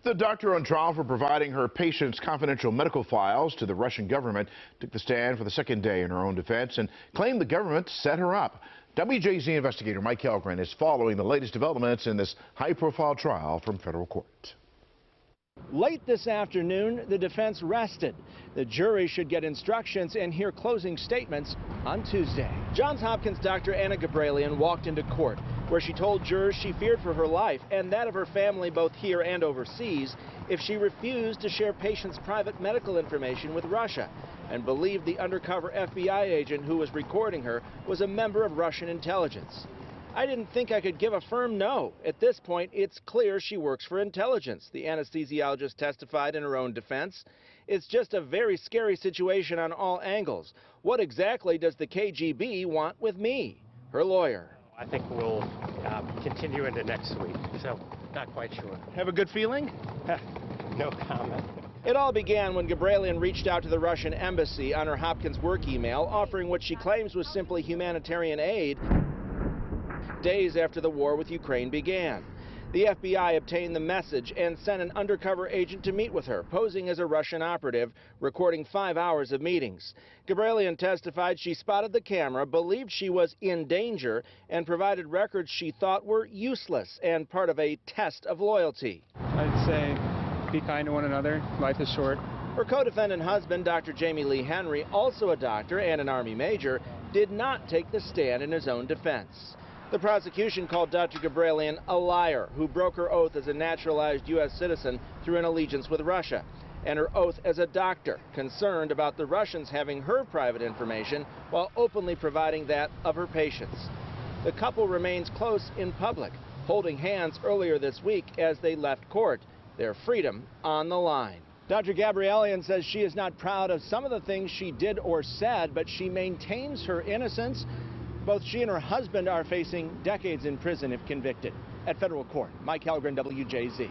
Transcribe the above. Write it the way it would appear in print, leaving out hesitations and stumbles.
The doctor on trial for providing her patient's confidential medical files to the Russian government took the stand for the second day in her own defense and claimed the government set her up. WJZ investigator Mike Helgren is following the latest developments in this high-profile trial from federal court. Late this afternoon, the defense rested. The jury should get instructions and hear closing statements on Tuesday. Johns Hopkins Dr. Anna Gabrielian walked into court, where she told jurors she feared for her life and that of her family both here and overseas if she refused to share patients' private medical information with Russia, and believed the undercover FBI agent who was recording her was a member of Russian intelligence. I didn't think I could give a firm no. At this point, it's clear she works for intelligence, the anesthesiologist testified in her own defense. It's just a very scary situation on all angles. What exactly does the KGB want with me? Her lawyer. I think we'll continue into next week, so not quite sure. Have a good feeling? No comment. It all began when Gabrielian reached out to the Russian embassy on her Hopkins work email, offering what she claims was simply humanitarian aid days after the war with Ukraine began. The FBI obtained the message and sent an undercover agent to meet with her, posing as a Russian operative, recording 5 hours of meetings. Gabrielian testified she spotted the camera, believed she was in danger, and provided records she thought were useless and part of a test of loyalty. I'd say be kind to one another. Life is short. Her co-defendant husband, Dr. Jamie Lee Henry, also a doctor and an Army major, did not take the stand in his own defense. The prosecution called Dr. Gabrielian a liar who broke her oath as a naturalized U.S. citizen through an allegiance with Russia, and her oath as a doctor, concerned about the Russians having her private information while openly providing that of her patients. The couple remains close in public, holding hands earlier this week as they left court, their freedom on the line. Dr. Gabrielian says she is not proud of some of the things she did or said, but she maintains her innocence. Both she and her husband are facing decades in prison if convicted. At federal court, Mike Helgren, WJZ.